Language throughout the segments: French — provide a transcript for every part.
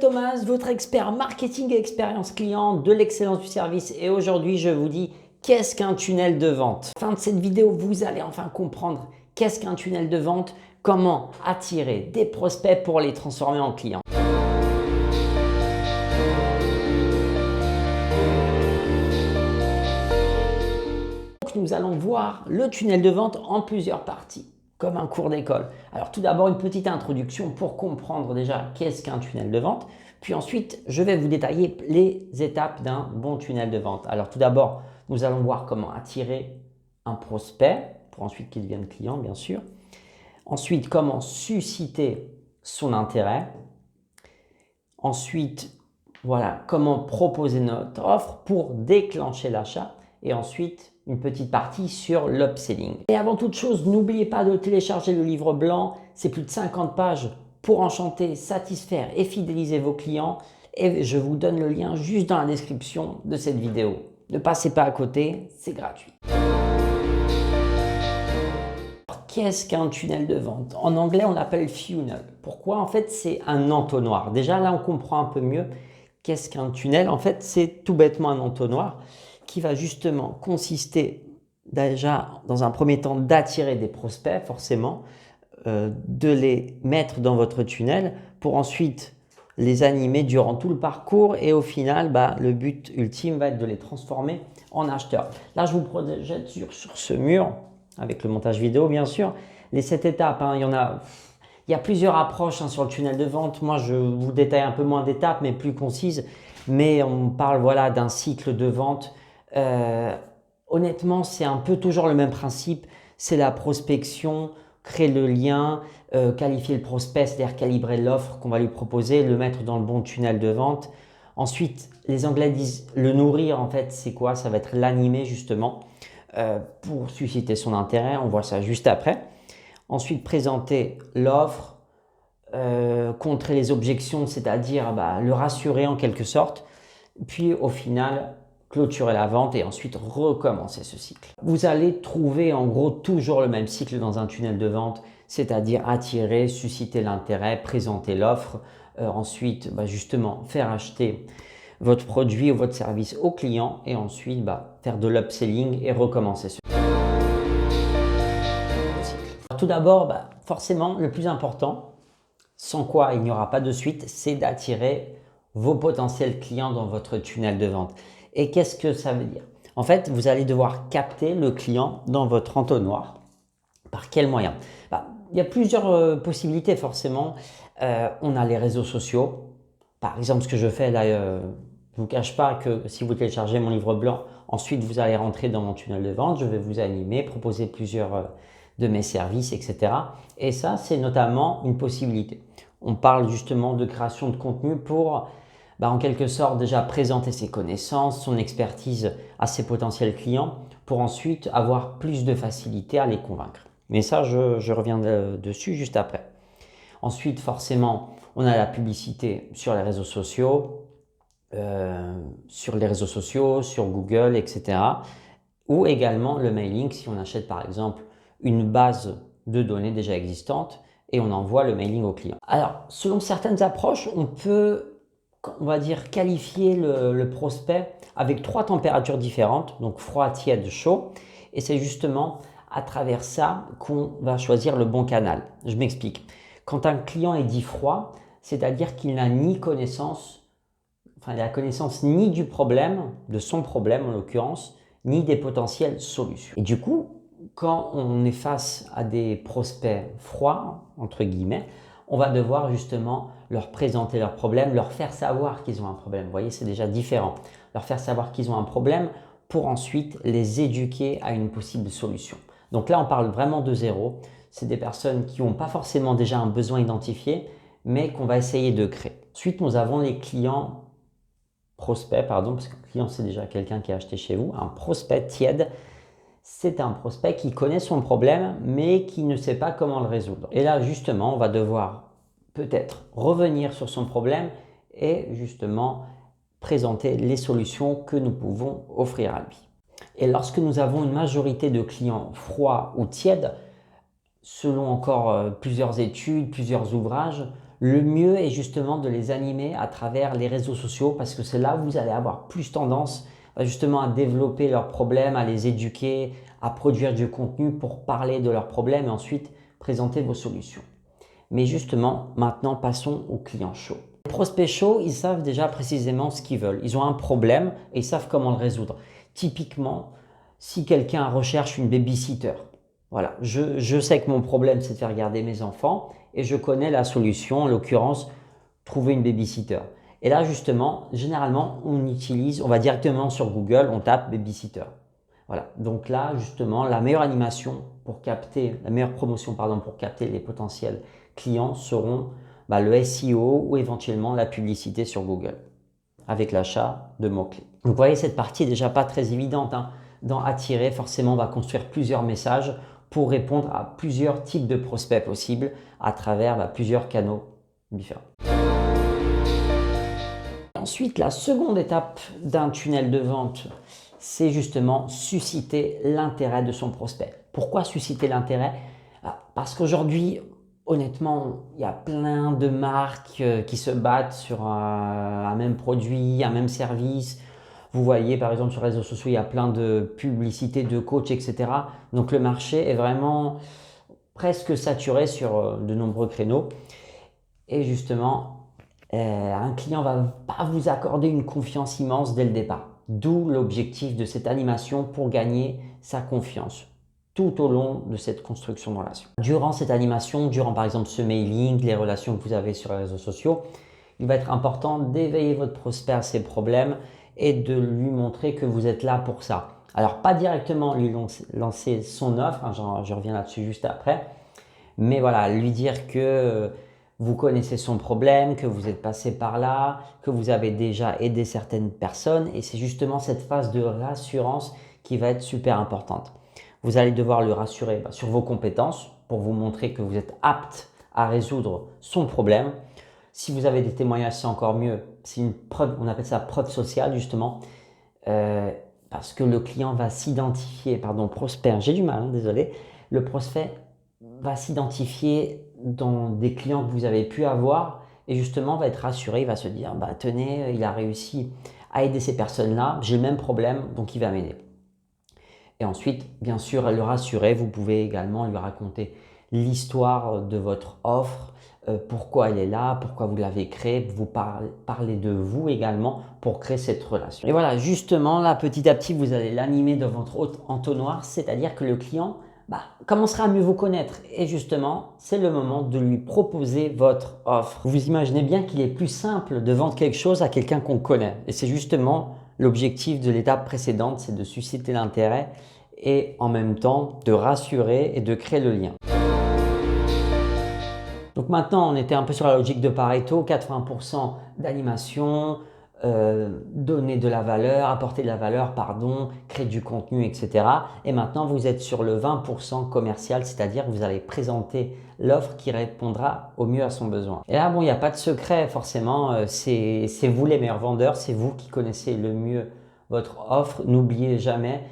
Thomas, votre expert marketing et expérience client de l'excellence du service, et aujourd'hui je vous dis qu'est-ce qu'un tunnel de vente. À la fin de cette vidéo, vous allez enfin comprendre qu'est-ce qu'un tunnel de vente, comment attirer des prospects pour les transformer en clients. Donc nous allons voir le tunnel de vente en plusieurs parties, comme un cours d'école. Alors tout d'abord une petite introduction pour comprendre déjà qu'est-ce qu'un tunnel de vente. Puis ensuite, je vais vous détailler les étapes d'un bon tunnel de vente. Alors tout d'abord, nous allons voir comment attirer un prospect pour ensuite qu'il devienne client, bien sûr. Ensuite, comment susciter son intérêt. Ensuite, voilà, comment proposer notre offre pour déclencher l'achat. Et ensuite, une petite partie sur l'upselling. Et avant toute chose, n'oubliez pas de télécharger le livre blanc. C'est plus de 50 pages pour enchanter, satisfaire et fidéliser vos clients. Et je vous donne le lien juste dans la description de cette vidéo. Ne passez pas à côté, c'est gratuit. Qu'est-ce qu'un tunnel de vente? En anglais, on l'appelle funnel. Pourquoi? En fait, c'est un entonnoir. Déjà, là, on comprend un peu mieux qu'est-ce qu'un tunnel. En fait, c'est tout bêtement un entonnoir qui va justement consister déjà, dans un premier temps, d'attirer des prospects, forcément, de les mettre dans votre tunnel pour ensuite les animer durant tout le parcours et au final, le but ultime va être de les transformer en acheteurs. Là, je vous projette sur ce mur, avec le montage vidéo bien sûr, les 7 étapes. Il y a plusieurs approches sur le tunnel de vente. Moi, je vous détaille un peu moins d'étapes, mais plus concises. Mais on parle voilà, d'un cycle de vente. Honnêtement, c'est un peu toujours le même principe. C'est la prospection, créer le lien, qualifier le prospect, c'est-à-dire calibrer l'offre qu'on va lui proposer, le mettre dans le bon tunnel de vente. Ensuite, les Anglais disent le nourrir, en fait, c'est quoi? Ça va être l'animer justement pour susciter son intérêt. On voit ça juste après. Ensuite, présenter l'offre, contrer les objections, c'est-à-dire le rassurer en quelque sorte. Puis au final, clôturer la vente et ensuite recommencer ce cycle. Vous allez trouver en gros toujours le même cycle dans un tunnel de vente, c'est-à-dire attirer, susciter l'intérêt, présenter l'offre, ensuite justement faire acheter votre produit ou votre service au client et ensuite faire de l'upselling et recommencer ce cycle. Tout d'abord, forcément, le plus important, sans quoi il n'y aura pas de suite, c'est d'attirer vos potentiels clients dans votre tunnel de vente. Et qu'est-ce que ça veut dire? En fait, vous allez devoir capter le client dans votre entonnoir. Par quel moyen? Il y a plusieurs possibilités forcément. On a les réseaux sociaux. Par exemple, ce que je fais là, je ne vous cache pas que si vous téléchargez mon livre blanc, ensuite vous allez rentrer dans mon tunnel de vente. Je vais vous animer, proposer plusieurs de mes services, etc. Et ça, c'est notamment une possibilité. On parle justement de création de contenu pour en quelque sorte déjà présenter ses connaissances, son expertise à ses potentiels clients pour ensuite avoir plus de facilité à les convaincre. Mais ça, je reviens dessus juste après. Ensuite, forcément, on a la publicité sur les réseaux sociaux, sur Google, etc. Ou également le mailing si on achète par exemple une base de données déjà existante et on envoie le mailing au client. Alors, selon certaines approches, on peut va dire qualifier le prospect avec 3 températures différentes, donc froid, tiède, chaud. Et c'est justement à travers ça qu'on va choisir le bon canal. Je m'explique. Quand un client est dit froid, c'est-à-dire qu'il n'a ni connaissance, il n'a connaissance ni du problème, de son problème en l'occurrence, ni des potentielles solutions. Et du coup, quand on est face à des prospects froids, entre guillemets, on va devoir justement leur présenter leurs problèmes, leur faire savoir qu'ils ont un problème. Vous voyez, c'est déjà différent. Leur faire savoir qu'ils ont un problème pour ensuite les éduquer à une possible solution. Donc là, on parle vraiment de zéro. C'est des personnes qui n'ont pas forcément déjà un besoin identifié, mais qu'on va essayer de créer. Ensuite, nous avons les clients prospects, parce qu'un client, c'est déjà quelqu'un qui a acheté chez vous. Un prospect tiède, c'est un prospect qui connaît son problème, mais qui ne sait pas comment le résoudre. Et là, justement, on va devoir peut-être revenir sur son problème et justement présenter les solutions que nous pouvons offrir à lui. Et lorsque nous avons une majorité de clients froids ou tièdes, selon encore plusieurs études, plusieurs ouvrages, Le mieux est justement de les animer à travers les réseaux sociaux parce que c'est là où vous allez avoir plus tendance justement à développer leurs problèmes, à les éduquer, à produire du contenu pour parler de leurs problèmes et ensuite présenter vos solutions. Mais justement, maintenant passons aux clients chauds. Les prospects chauds, ils savent déjà précisément ce qu'ils veulent. Ils ont un problème et ils savent comment le résoudre. Typiquement, si quelqu'un recherche une babysitter, voilà, je sais que mon problème c'est de faire garder mes enfants et je connais la solution, en l'occurrence, trouver une babysitter. Et là justement, généralement, on va directement sur Google, on tape babysitter. Voilà, donc là justement, la meilleure promotion pour capter les potentiels clients seront le SEO ou éventuellement la publicité sur Google avec l'achat de mots-clés. Donc vous voyez, cette partie est déjà pas très évidente. Dans attirer, forcément, on va construire plusieurs messages pour répondre à plusieurs types de prospects possibles à travers plusieurs canaux différents. Ensuite, la seconde étape d'un tunnel de vente, c'est justement susciter l'intérêt de son prospect. Pourquoi susciter l'intérêt? Parce qu'aujourd'hui, honnêtement, il y a plein de marques qui se battent sur un même produit, un même service. Vous voyez par exemple sur les réseaux sociaux, il y a plein de publicités de coachs, etc. Donc le marché est vraiment presque saturé sur de nombreux créneaux. Et justement, un client ne va pas vous accorder une confiance immense dès le départ. D'où l'objectif de cette animation pour gagner sa confiance tout au long de cette construction de relation. Durant cette animation, durant par exemple ce mailing, les relations que vous avez sur les réseaux sociaux, il va être important d'éveiller votre prospect à ses problèmes et de lui montrer que vous êtes là pour ça. Alors pas directement lui lancer son offre, je reviens là-dessus juste après, mais voilà, lui dire que vous connaissez son problème, que vous êtes passé par là, que vous avez déjà aidé certaines personnes et c'est justement cette phase de rassurance qui va être super importante. Vous allez devoir le rassurer sur vos compétences pour vous montrer que vous êtes apte à résoudre son problème. Si vous avez des témoignages, c'est encore mieux. C'est une preuve, on appelle ça preuve sociale justement, parce que le client va s'identifier, prospect, j'ai du mal, désolé, le prospect va s'identifier dans des clients que vous avez pu avoir et justement va être rassuré, il va se dire, tenez, il a réussi à aider ces personnes-là, j'ai le même problème, donc il va m'aider. Et ensuite, bien sûr, le rassurer, vous pouvez également lui raconter l'histoire de votre offre, pourquoi elle est là, pourquoi vous l'avez créée, vous parler de vous également pour créer cette relation. Et voilà, justement, là, petit à petit, vous allez l'animer dans votre entonnoir, c'est-à-dire que le client commencera à mieux vous connaître. Et justement, c'est le moment de lui proposer votre offre. Vous imaginez bien qu'il est plus simple de vendre quelque chose à quelqu'un qu'on connaît. Et c'est justement l'objectif de l'étape précédente, c'est de susciter l'intérêt et en même temps de rassurer et de créer le lien. Donc maintenant, on était un peu sur la logique de Pareto, 80% d'animation, donner de la valeur, apporter de la valeur, créer du contenu, etc. Et maintenant, vous êtes sur le 20% commercial, c'est-à-dire que vous allez présenter l'offre qui répondra au mieux à son besoin. Et là, il n'y a pas de secret forcément, c'est vous les meilleurs vendeurs, c'est vous qui connaissez le mieux votre offre. N'oubliez jamais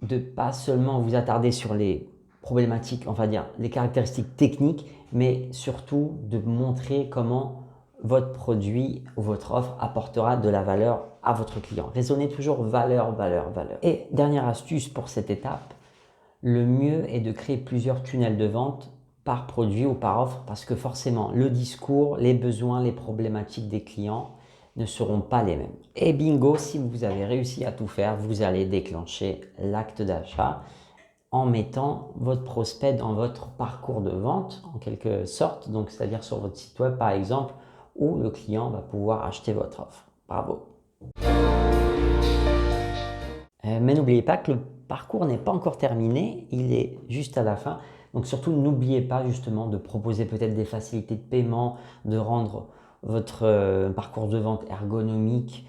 de pas seulement vous attarder sur les problématiques, les caractéristiques techniques, mais surtout de montrer comment votre produit ou votre offre apportera de la valeur à votre client. Raisonnez toujours valeur, valeur, valeur. Et dernière astuce pour cette étape, le mieux est de créer plusieurs tunnels de vente par produit ou par offre parce que forcément le discours, les besoins, les problématiques des clients ne seront pas les mêmes. Et bingo, si vous avez réussi à tout faire, vous allez déclencher l'acte d'achat en mettant votre prospect dans votre parcours de vente en quelque sorte, donc c'est-à-dire sur votre site web par exemple, où le client va pouvoir acheter votre offre. Bravo. Mais n'oubliez pas que le parcours n'est pas encore terminé, il est juste à la fin. Donc surtout, n'oubliez pas justement de proposer peut-être des facilités de paiement, de rendre votre parcours de vente ergonomique.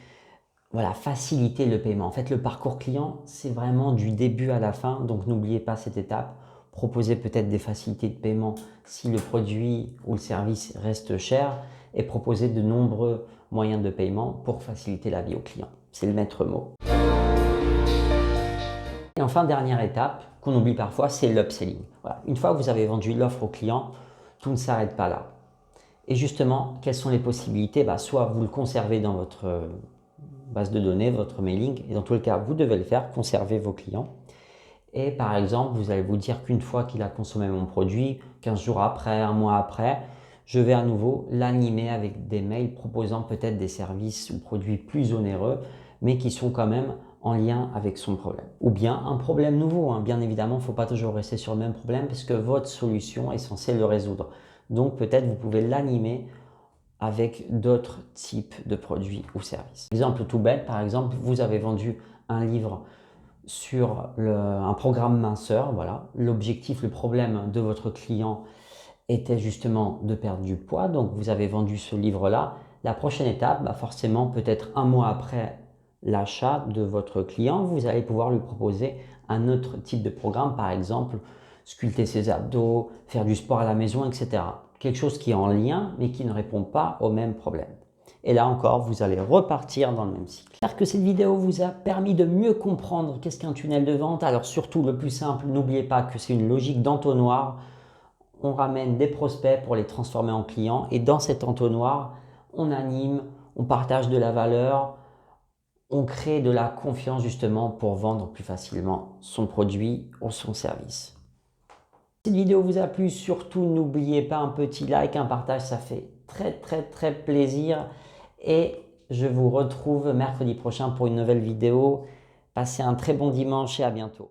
Voilà, faciliter le paiement. En fait, le parcours client, c'est vraiment du début à la fin. Donc n'oubliez pas cette étape. Proposez peut-être des facilités de paiement si le produit ou le service reste cher et proposez de nombreux moyens de paiement pour faciliter la vie au client. C'est le maître mot. Et enfin, dernière étape qu'on oublie parfois, c'est l'upselling. Voilà. Une fois que vous avez vendu l'offre au client, tout ne s'arrête pas là. Et justement, quelles sont les possibilités? Soit vous le conservez dans votre base de données, votre mailing, et dans tous les cas, vous devez le faire, conserver vos clients. Et par exemple, vous allez vous dire qu'une fois qu'il a consommé mon produit, 15 jours après, un mois après, je vais à nouveau l'animer avec des mails proposant peut-être des services ou produits plus onéreux, mais qui sont quand même en lien avec son problème. Ou bien un problème nouveau, hein. Bien évidemment, il ne faut pas toujours rester sur le même problème puisque votre solution est censée le résoudre. Donc peut-être vous pouvez l'animer avec d'autres types de produits ou services. Exemple tout bête, par exemple, vous avez vendu un livre sur un programme minceur. Voilà. L'objectif, le problème de votre client était justement de perdre du poids. Donc, vous avez vendu ce livre-là. La prochaine étape, forcément, peut-être un mois après l'achat de votre client, vous allez pouvoir lui proposer un autre type de programme, par exemple, sculpter ses abdos, faire du sport à la maison, etc. Quelque chose qui est en lien, mais qui ne répond pas au même problème. Et là encore, vous allez repartir dans le même cycle. J'espère que cette vidéo vous a permis de mieux comprendre qu'est-ce qu'un tunnel de vente. Alors surtout, le plus simple, n'oubliez pas que c'est une logique d'entonnoir. On ramène des prospects pour les transformer en clients. Et dans cet entonnoir, on anime, on partage de la valeur, on crée de la confiance justement pour vendre plus facilement son produit ou son service. Si cette vidéo vous a plu, surtout n'oubliez pas un petit like, un partage, ça fait très plaisir. Et je vous retrouve mercredi prochain pour une nouvelle vidéo. Passez un très bon dimanche et à bientôt.